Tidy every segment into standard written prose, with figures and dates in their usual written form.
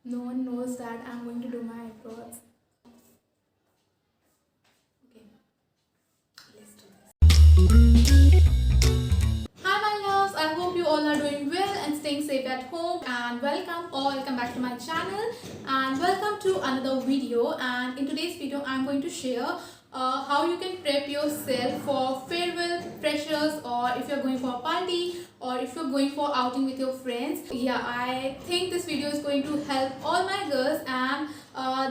No one knows that I'm going to do my eyebrows. Okay, let's do this. Hi my loves, I hope you all are doing well and staying safe at home, and welcome back to my channel and welcome to another video. And in today's video I'm going to share how you can prep yourself for farewell, freshers, or if you're going for a party, or if you're going for outing with your friends. Yeah, I think this video is going to help all my girls, and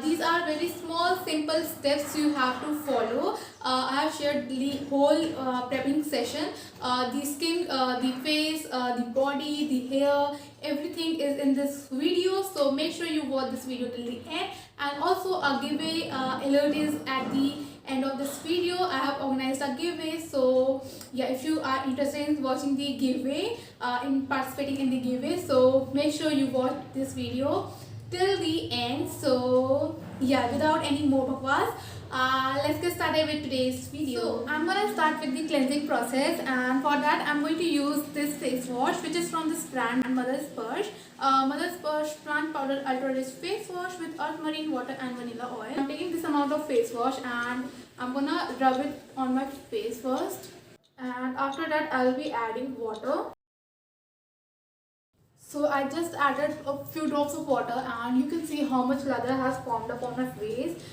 these are very small simple steps you have to follow. I have shared the whole prepping session. The skin, the face, the body, the hair, everything is in this video, so make sure you watch this video till the end. And also a giveaway alert is at the end of this video. I have organized a giveaway, so yeah, if you are interested in watching the giveaway, in participating in the giveaway, so make sure you watch this video till the end. So yeah, without any more bakwas, let's get started with today's video. So I'm gonna start with the cleansing process, and for that I'm going to use this face wash, which is from this brand Mother's Purge. Mother's Purge Plant Powder Ultra Rich Face Wash with earth marine water and vanilla oil. I'm taking this amount of face wash and I'm gonna rub it on my face first, and after that I'll be adding water. So I just added a few drops of water, and you can see how much lather has formed up on my face.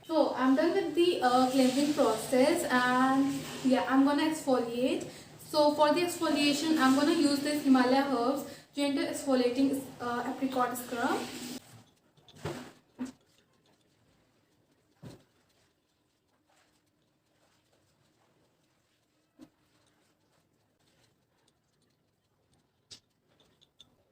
So I'm done with the cleansing process, and yeah, I'm gonna exfoliate. So for the exfoliation I'm gonna use this Himalaya Herbs Gentle Exfoliating Apricot Scrub.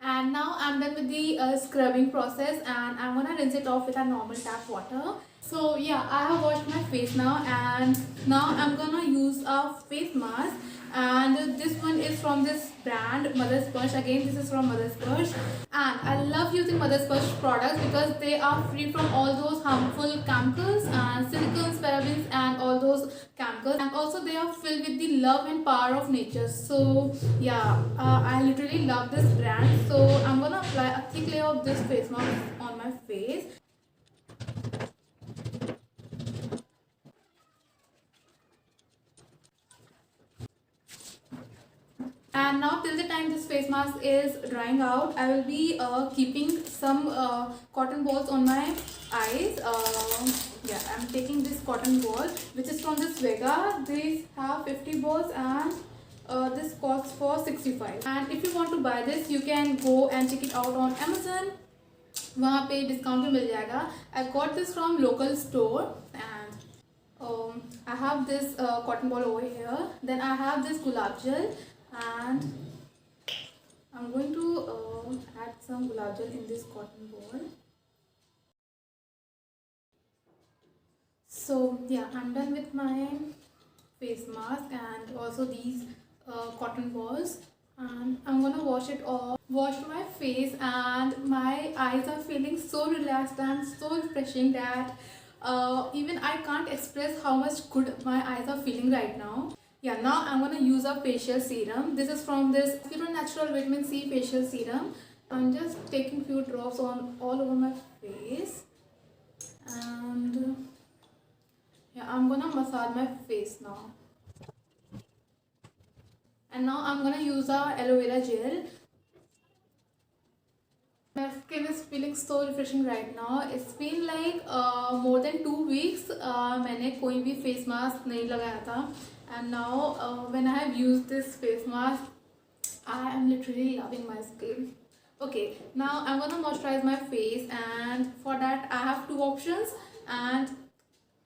And now I'm done with the scrubbing process, and I'm gonna rinse it off with a normal tap water. So yeah, I have washed my face now, and now I'm gonna use a face mask, and this one is from this brand Mother's Purge. Again, this is from Mother's Purge, and I love using Mother's Purge products because they are free from all those harmful chemicals and silicones, parabens, and all those chemicals, and also they are filled with the love and power of nature. So yeah, I literally love this brand. So I'm gonna apply a thick layer of this face mask on my face. And now till the time this face mask is drying out, I will be keeping some cotton balls on my eyes. Yeah, I'm taking this cotton ball, which is from this Vega. These have 50 balls, and this costs for 65. And if you want to buy this, you can go and check it out on Amazon. वहाँ पे discount भी मिल जाएगा. I got this from local store, and I have this cotton ball over here. Then I have this gulab gel, and I'm going to add some gulab gel in this cotton ball. So yeah, I'm done with my face mask and also these cotton balls, and I'm gonna wash it off. Wash my face, and my eyes are feeling so relaxed and so refreshing that even I can't express how much good my eyes are feeling right now. Yeah, now I'm gonna use a facial serum. This is from this Pure Natural Vitamin C facial serum. I'm just taking few drops on all over my face, and yeah, I'm gonna massage my face now. And now I'm gonna use our aloe vera gel. My skin is feeling so refreshing right now. It's been like more than 2 weeks मैंने कोई भी face mask नहीं लगाया था, and now when I have used this face mask, I am literally loving my skin. Okay, now I'm gonna moisturize my face, and for that I have two options, and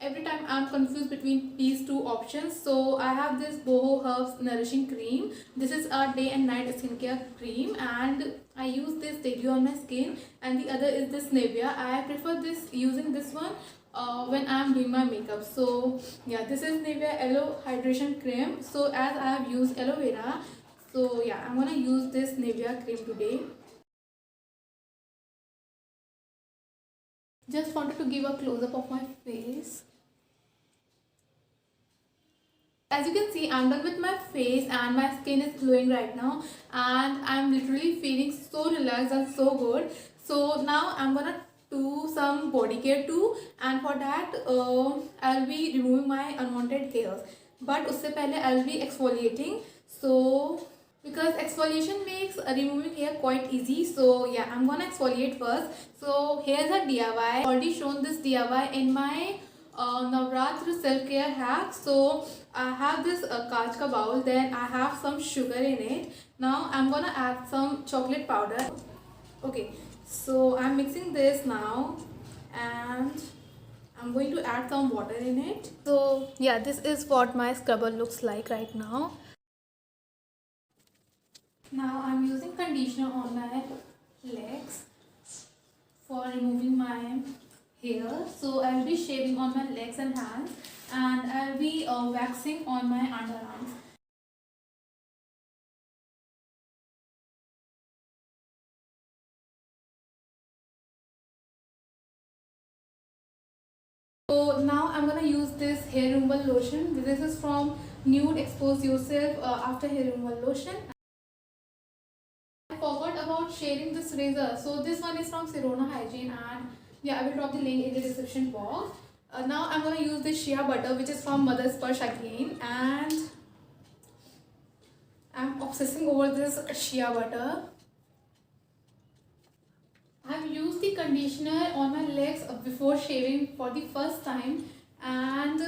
every time I'm confused between these two options. So I have this Boho Herbs Nourishing Cream. This is a day and night skincare cream, and I use this daily on my skin. And the other is this Nivea. I prefer using this one when I'm doing my makeup. So yeah, this is Nivea Aloe Hydration Cream. So as I have used aloe vera, so yeah, I'm gonna use this Nivea cream today. Just wanted to give a close-up of my face. As you can see, I'm done with my face and my skin is glowing right now, and I'm literally feeling so relaxed and so good. So now I'm gonna do some body care too, and for that I'll be removing my unwanted hairs. But usse pehle I'll be exfoliating. So because exfoliation makes removing hair quite easy, so yeah, I'm gonna exfoliate first. So here's a DIY. Already shown this DIY in my Navratri self care hack. So I have this kaach ka bowl, then I have some sugar in it. Now I'm gonna add some chocolate powder. Okay, so I'm mixing this now, and I'm going to add some water in it. So yeah, this is what my scrubber looks like right now. Now I'm using conditioner on my legs for removing my hair. So I'll be shaving on my legs and hands, and I'll be waxing on my underarms. So now I'm gonna use this hair removal lotion. This is from Nude Expose Yourself After Hair Removal Lotion. I forgot about sharing this razor. So this one is from Sirona Hygiene, and yeah, I will drop the link in the description box. Now I'm gonna use this shea butter, which is from Mother's Sparsh again, and I'm obsessing over this shea butter. I've used the conditioner on my legs before shaving for the first time, and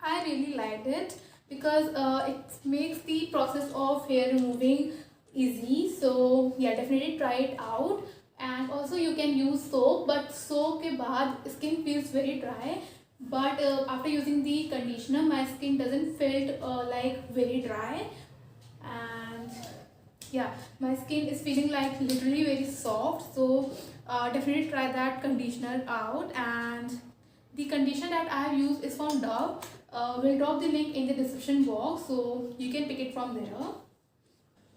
I really liked it because it makes the process of hair removing easy. So yeah, definitely try it out. And also you can use soap, but soap ke baad skin feels very dry. But after using the conditioner, my skin doesn't feel like very dry, and yeah, my skin is feeling like literally very soft. So definitely try that conditioner out. And the conditioner that I have used is from Dove. We'll drop the link in the description box, so you can pick it from there.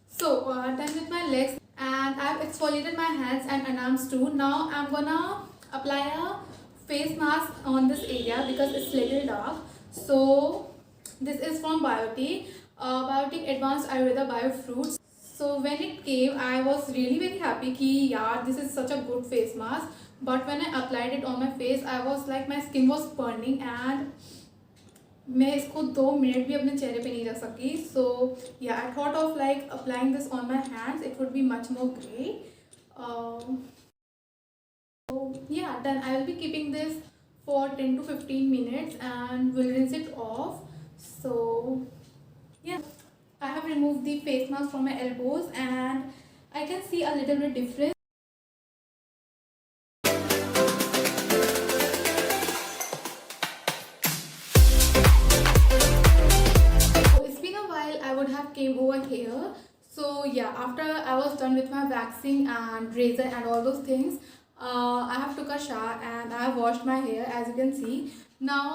So done with my legs, and I've exfoliated my hands and arms too. Now I'm gonna apply a face mask on this area because it's little dark. So this is from Biotique, Biotique Advanced Ayurveda Bio Fruits. So when it came, I was really very happy ki yeah, this is such a good face mask. But when I applied it on my face, I was like my skin was burning, and मैं इसको 2 minute भी अपने चेहरे पे नहीं रख सकी. So yeah, I thought of like applying this on my hands. It would be much more great. So yeah, then I will be keeping this for 10 to 15 minutes and will rinse it off. So yeah, I have removed the face mask from my elbows, and I can see a little bit difference. So it's been a while I would have came over here. So yeah, after I was done with my waxing and razor and all those things, I have took a shower and I have washed my hair, as you can see. Now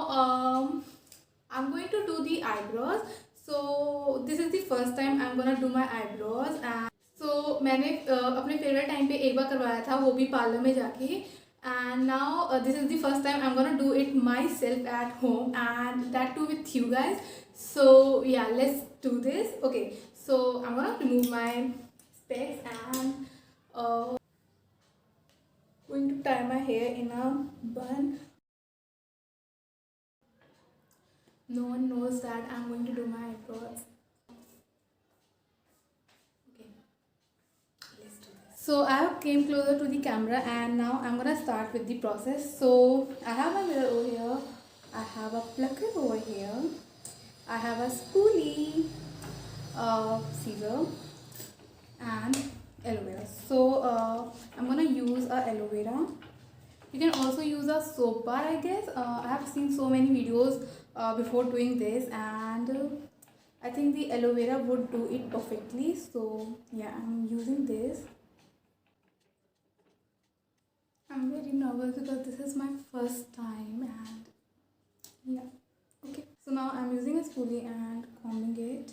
I'm going to do the eyebrows. So this is the first time I'm gonna do my eyebrows. And so मैंने अपने favourite time पे एक बार करवाया था, वो भी parlour में जाके. And now this is the first time I'm gonna do it myself at home, and that too with you guys. So yeah, let's do this. Okay, so I'm gonna remove my specs, and going to tie my hair in a bun. No one knows that I'm going to do my eyebrows. Okay, let's do this. So I have came closer to the camera, and now I'm gonna start with the process. So I have a mirror over here, I have a plucker over here, I have a spoolie, scissor, and aloe vera. So I'm gonna use a aloe vera. You can also use a soap bar, I guess. I have seen so many videos before doing this, and I think the aloe vera would do it perfectly. So yeah, I'm using this. I'm very nervous because this is my first time, and yeah. Okay, so now I'm using a spoolie and combing it.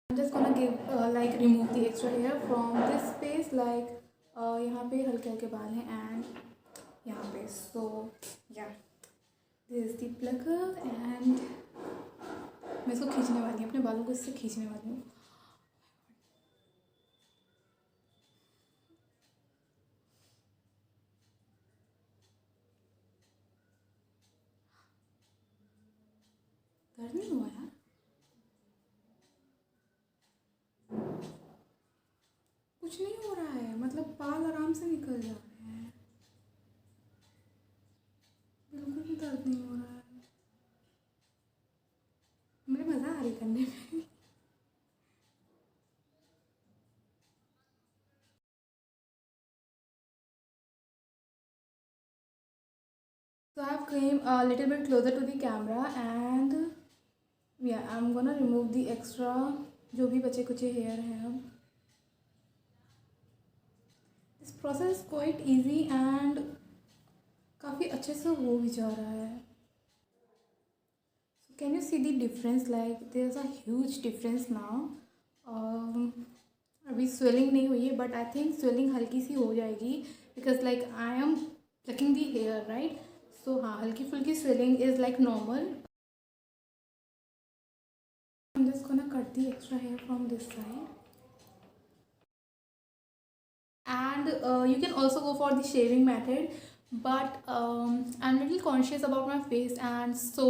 I'm just gonna give like remove the extra hair from this space, like यहाँ पे हल्के हल्के बाल हैं, and यहाँ पे. So yeah, this the plugger and मैं इसको खींचने वाली हूँ, अपने बालों को इससे खींचने वाली हूँ। दर्द नहीं हुआ यार? कुछ नहीं हो रहा है, मतलब बाल आराम से निकल जा रहे हैं, बिल्कुल भी दर्द नहीं हो रहा है। मुझे मज़ा आ रही करने में। So I have came a little bit closer to the camera and yeah, I'm gonna remove the extra जो भी बचे कुचे हेयर हैं अब। This process quite easy and काफ़ी अच्छे से हो भी जा रहा है। So can you see the difference? Like there's a huge difference now. अभी स्वेलिंग नहीं हुई है बट आई थिंक स्वेलिंग हल्की सी हो जाएगी because like I am plucking the hair right. So हाँ, हल्की फुल्की swelling is like normal. I'm just gonna cut the extra hair from this side. And you can also go for the shaving method, but I'm little conscious about my face and so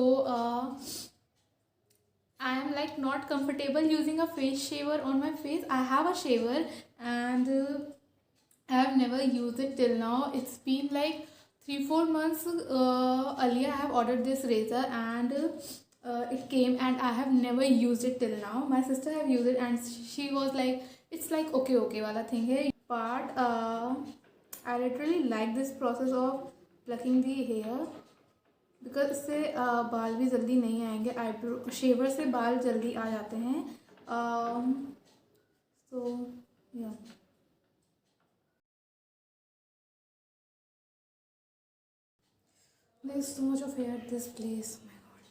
I am like not comfortable using a face shaver on my face. I have a shaver and I have never used it till now. It's been like 3-4 months earlier I have ordered this razor and it came and I have never used it till now. My sister have used it and she was like it's like okay wala thing hai, but I literally like this process of plucking the hair because इससे बाल भी जल्दी नहीं आएंगे। Eyebrow shaver से बाल जल्दी आ जाते हैं। सो या there's so much of hair at this place. Oh my god.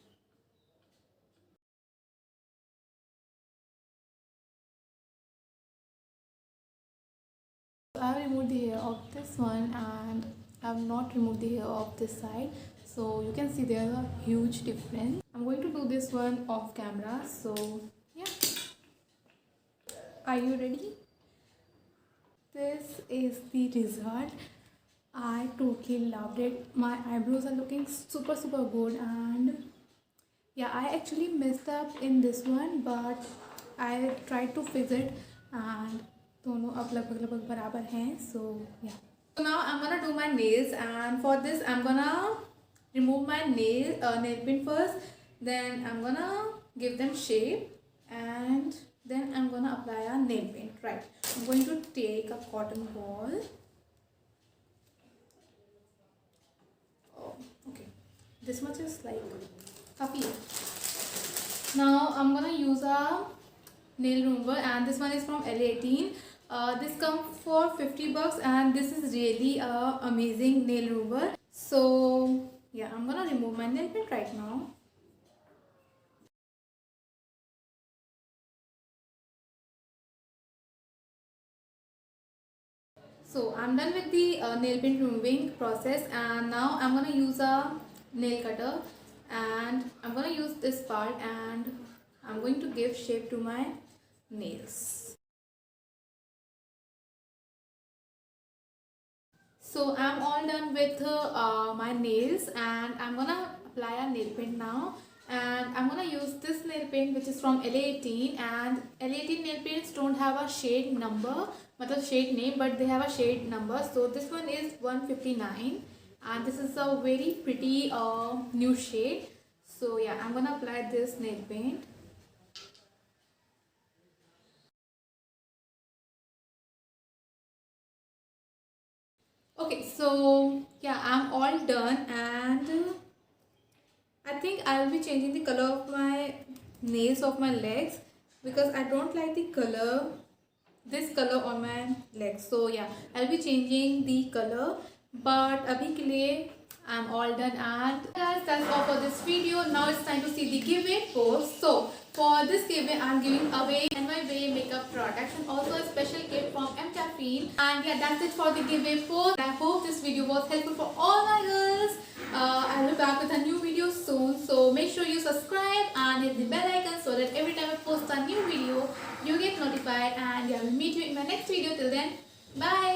I have removed the hair of this one and I have not removed the hair of this side. So you can see there's a huge difference. I'm going to do this one off camera. So yeah. Are you ready? This is the result. I totally loved it. My eyebrows are looking super good and yeah, I actually messed up in this one but I tried to fix it and दोनों अब लगभग बराबर हैं. So yeah. So now I'm gonna do my nails and for this I'm gonna remove my nail pin first. Then I'm gonna give them shape and then I'm gonna apply a nail paint. Right. I'm going to take a cotton ball. Oh, okay. This much is like kafi. Now I'm gonna use a nail remover and this one is from L18. This comes for $50 and this is really a amazing nail remover. So yeah, I'm gonna remove my nail paint right now. So I'm done with the nail paint removing process and now I'm gonna use a nail cutter and I'm gonna use this part and I'm going to give shape to my nails. So I'm all done with my nails and I'm gonna apply a nail paint now. And I'm gonna use this nail paint which is from L18 and L18 nail paints don't have a shade number, matlab shade name, but they have a shade number. So this one is 159 and this is a very pretty new shade. So yeah, I'm gonna apply this nail paint. Okay, so yeah, I'm all done and I think I will be changing the color of my nails of my legs because I don't like the color, this color on my legs. So yeah, I'll be changing the color, but abhi ke liye I'm all done. And guys, that's all for this video. Now it's time to see the giveaway post. So for this giveaway, I'm giving away NY makeup products and also a special gift from M Caffeine. And yeah, that's it for the giveaway post. I hope this video was helpful for all my girls. I'll be back with a new video videos soon. So make sure you subscribe and hit the bell icon so that every time I post a new video, you get notified. And yeah, we'll meet you in my next video. Till then, bye.